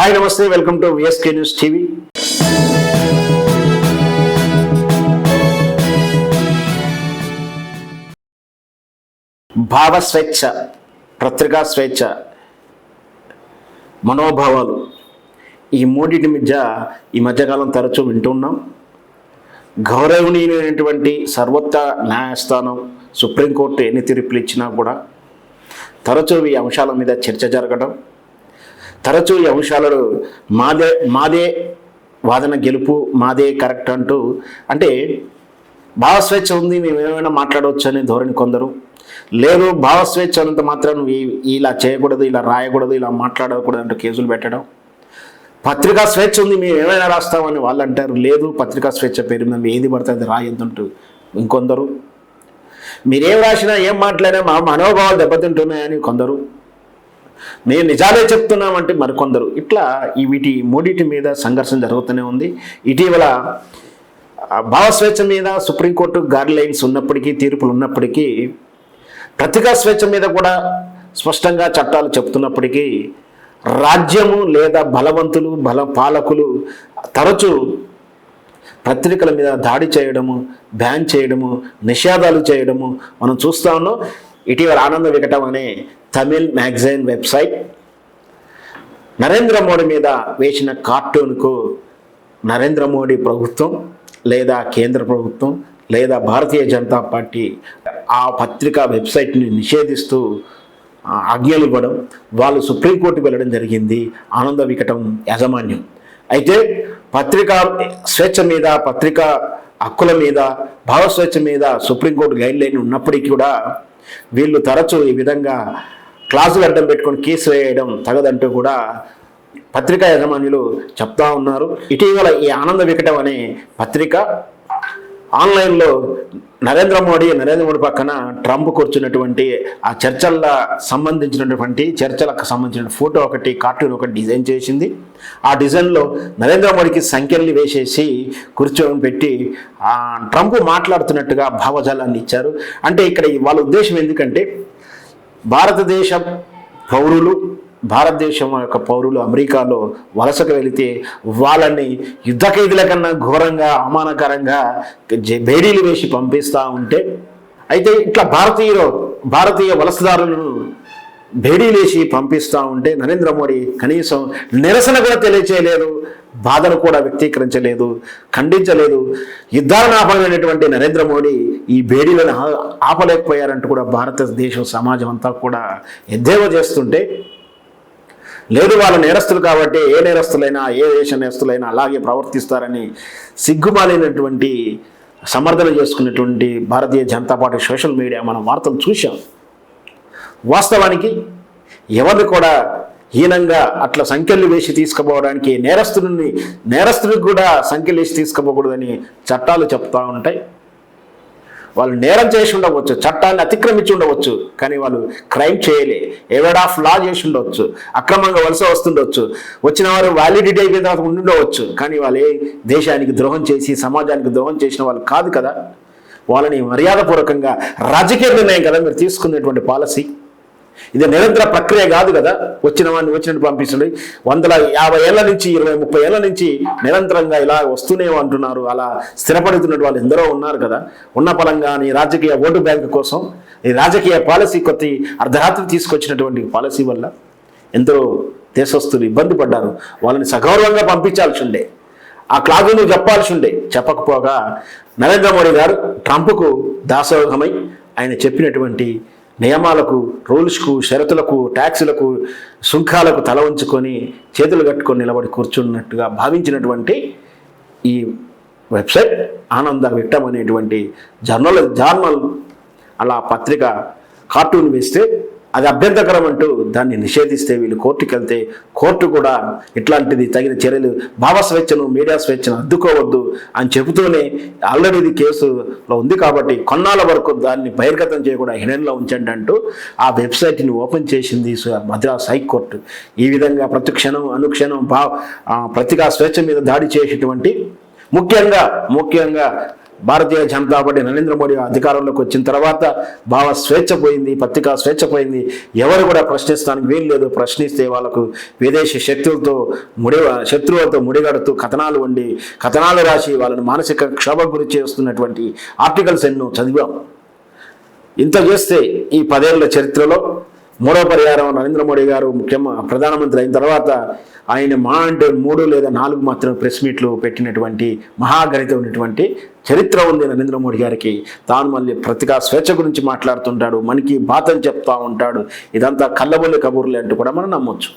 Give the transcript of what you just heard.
Hi నమస్తే, welcome to VSK news TV. భావ స్వేచ్ఛ, పత్రికా స్వేచ్ఛ, మనోభావాలు, ఈ మూడింటి ఈ మధ్యకాలం తరచూ వింటున్నాం. గౌరవనీయమైనటువంటి సర్వోచ్చ న్యాయస్థానం సుప్రీంకోర్టు ఎన్ని తీర్పులు ఇచ్చినా కూడా తరచూ ఈ అంశాల మీద చర్చ జరగడం, తరచూ ఈ అంశాలను మాదే వాదన గెలుపు, మాదే కరెక్ట్ అంటూ, అంటే భావస్వేచ్ఛ ఉంది, మేము ఏమైనా మాట్లాడవచ్చు అనే ధోరణి కొందరు. లేదు, భావస్వేచ్ఛ అన్నంత మాత్రం ఇలా చేయకూడదు, ఇలా రాయకూడదు, ఇలా మాట్లాడకూడదు అంటూ కేసులు పెట్టడం. పత్రికా స్వేచ్ఛ ఉంది, మేము ఏమైనా రాస్తామని వాళ్ళు అంటారు. లేదు, పత్రికా స్వేచ్ఛ పేరు మీద ఏది పడుతుంది రాయొద్దంటూ ఇంకొందరు. మీరేం రాసినా ఏం మాట్లాడినా మా మనోభావాలు దెబ్బతింటున్నాయని కొందరు. మేము నిజాలే చెప్తున్నామంటే మరికొందరు. ఇట్లా వీటి మూడింటి మీద సంఘర్షణ జరుగుతూనే ఉంది. ఇటీవల భావస్వేచ్ఛ మీద సుప్రీంకోర్టు గైడ్ లైన్స్ ఉన్నప్పటికీ, తీర్పులు ఉన్నప్పటికీ, పత్రికా స్వేచ్ఛ మీద కూడా స్పష్టంగా చట్టాలు చెప్తున్నప్పటికీ రాజ్యము లేదా బలవంతులు, పాలకులు తరచూ పత్రికల మీద దాడి చేయడము, బ్యాన్ చేయడము, నిషేధాలు చేయడము మనం చూస్తూ ఉన్నాం. ఇటీవల ఆనంద వికటం అనే తమిళ్ మ్యాగజైన్ వెబ్సైట్ నరేంద్ర మోడీ మీద వేసిన కార్టూన్కు నరేంద్ర మోడీ ప్రభుత్వం లేదా కేంద్ర ప్రభుత్వం లేదా భారతీయ జనతా పార్టీ ఆ పత్రికా వెబ్సైట్ని నిషేధిస్తూ ఆజ్ఞలు ఇవ్వడం, వాళ్ళు సుప్రీంకోర్టుకు వెళ్ళడం జరిగింది ఆనంద వికటం యాజమాన్యం. అయితే పత్రికా స్వేచ్ఛ మీద, పత్రికా హక్కుల మీద, భావస్వేచ్ఛ మీద సుప్రీంకోర్టు గైడ్ లైన్ ఉన్నప్పటికీ కూడా వీళ్ళు తరచూ ఈ విధంగా క్లాసులు అడ్డం పెట్టుకొని కేసు వేయడం తగదంటూ కూడా పత్రికా యాజమాన్యులు చెప్తా ఉన్నారు. ఇటీవల ఈ ఆనంద వికటం అనే పత్రిక ఆన్లైన్లో నరేంద్ర మోడీ పక్కన ట్రంప్ కూర్చున్నటువంటి ఆ చర్చలకు సంబంధించిన ఫోటో ఒకటి, కార్టూన్ ఒకటి డిజైన్ చేసింది. ఆ డిజైన్లో నరేంద్ర మోడీకి సంఖ్యల్ని వేసేసి కూర్చొని పెట్టి ట్రంప్ మాట్లాడుతున్నట్టుగా భావజాలాన్ని ఇచ్చారు. అంటే ఇక్కడ వాళ్ళ ఉద్దేశం ఎందుకంటే భారతదేశం యొక్క పౌరులు అమెరికాలో వలసకు వెళితే వాళ్ళని యుద్ధ ఖైదీల కన్నా ఘోరంగా, అవమానకరంగా బేడీలు వేసి పంపిస్తూ ఉంటే, అయితే ఇట్లా భారతీయ వలసదారులను బేడీలు వేసి పంపిస్తూ ఉంటే నరేంద్ర మోడీ కనీసం నిరసన కూడా తెలియచేయలేదు, బాధను కూడా వ్యక్తీకరించలేదు, ఖండించలేదు. యుద్ధాలను ఆపలేనటువంటి నరేంద్ర మోడీ ఈ బేడీలను ఆపలేకపోయారంటూ కూడా భారతదేశం సమాజం అంతా కూడా ఎద్దేవా చేస్తుంటే, లేదు వాళ్ళ నేరస్తులు కాబట్టి ఏ నేరస్తులైనా, ఏ దేశ నేరస్తులైనా అలాగే ప్రవర్తిస్తారని సిగ్గుమాలినటువంటి సమర్థన చేసుకున్నటువంటి Bharatiya Janata party social media మనం వార్తలు చూసాం. వాస్తవానికి ఎవరిని కూడా హీనంగా అట్లా సంఖ్యలు వేసి తీసుకుపోవడానికి, నేరస్తులకు కూడా సంఖ్యలు వేసి తీసుకుపోకూడదని చట్టాలు చెప్తూ ఉంటాయి. వాళ్ళు నేరం చేసి ఉండవచ్చు, చట్టాన్ని అతిక్రమించి ఉండవచ్చు, కానీ వాళ్ళు క్రైమ్ చేయలే, ఎవేడ్ ఆఫ్ లా చేసి ఉండవచ్చు, అక్రమంగా వలస వస్తుండొచ్చు, వచ్చిన వారు వ్యాలిడిటీ అయిపోయిన తర్వాత ఉండుండవచ్చు, కానీ వాళ్ళే దేశానికి ద్రోహం చేసి సమాజానికి ద్రోహం చేసిన వాళ్ళు కాదు కదా. వాళ్ళని మర్యాదపూర్వకంగా రాజకీయ నిర్ణయం కదా మీరు తీసుకునేటువంటి పాలసీ. ఇది నిరంతర ప్రక్రియ కాదు కదా. వచ్చిన వాడిని వచ్చినట్టు పంపిస్తుంది. 150 ఏళ్ల నుంచి 20-30 ఏళ్ల నుంచి నిరంతరంగా ఇలా వస్తూనే అంటున్నారు. అలా స్థిరపడుతున్నట్టు వాళ్ళు ఎందరో ఉన్నారు కదా. ఉన్న పరంగా ఈ రాజకీయ ఓటు బ్యాంకు కోసం ఈ రాజకీయ పాలసీ అర్ధరాత్రి తీసుకొచ్చినటువంటి పాలసీ వల్ల ఎందరో దేశస్తులు ఇబ్బంది పడ్డారు. వాళ్ళని సగౌరవంగా పంపించాల్సి ఉండే, ఆ క్లాజును చెప్పాల్సి ఉండే. చెప్పకపోగా నరేంద్ర మోడీ గారు ట్రంప్కు దాసోహమై ఆయన చెప్పినటువంటి నియమాలకు, రూల్స్కు, షరతులకు, ట్యాక్సులకు, సుంకాలకు తల ఉంచుకొని చేతులు కట్టుకొని నిలబడి కూర్చున్నట్టుగా భావించినటువంటి ఈ వెబ్సైట్ ఆనంద వికటం అనేటువంటి జర్నల్ అలా పత్రిక కార్టూన్ వేస్తే అది అభ్యంతరకరం అంటూ దాన్ని నిషేధిస్తే వీళ్ళు కోర్టుకు వెళ్తే కోర్టు కూడా ఇట్లాంటిది తగిన చర్యలు, భావస్వేచ్ఛను, మీడియా స్వేచ్ఛను అడ్డుకోవద్దు అని చెబుతూనే ఆల్రెడీ ఇది కేసులో ఉంది కాబట్టి కొన్నాళ్ళ వరకు దాన్ని బహిర్గతం చేయకుండా హిడెన్లో ఉంచండి అంటూ ఆ వెబ్సైట్ని ఓపెన్ చేసింది మద్రాస్ హైకోర్టు. ఈ విధంగా ప్రతి క్షణం అనుక్షణం పత్రికా స్వేచ్ఛ మీద దాడి చేసేటువంటి ముఖ్యంగా భారతీయ జనతా పార్టీ నరేంద్ర మోడీ అధికారంలోకి వచ్చిన తర్వాత భావ స్వేచ్ఛ పోయింది, పత్రికా స్వేచ్ఛ పోయింది. ఎవరు కూడా ప్రశ్నిస్తానికి వీలు లేదు. ప్రశ్నిస్తే వాళ్ళకు విదేశీ శత్రువులతో ముడిగడుతూ కథనాలు వండి కథనాలు రాసి వాళ్ళని మానసిక క్షోభకు గురి చేస్తున్నటువంటి ఆర్టికల్స్ ఎన్నో చదివాం. ఇంత చేస్తే ఈ 10 ఏళ్ల చరిత్రలో మూడో పర్యాయం నరేంద్ర మోడీ గారు ప్రధానమంత్రి అయిన తర్వాత ఆయన అంటే 3 లేదా 4 మాత్రమే ప్రెస్ మీట్లు పెట్టినటువంటి మహాగణిత ఉన్నటువంటి చరిత్ర ఉంది నరేంద్ర మోడీ గారికి. తాను మళ్ళీ పత్రికా స్వేచ్ఛ గురించి మాట్లాడుతుంటాడు, మనకి బాతని చెప్తా ఉంటాడు. ఇదంతా కళ్ళబొల్లి కబుర్లే అంటూ కూడా మనం నమ్మొచ్చు.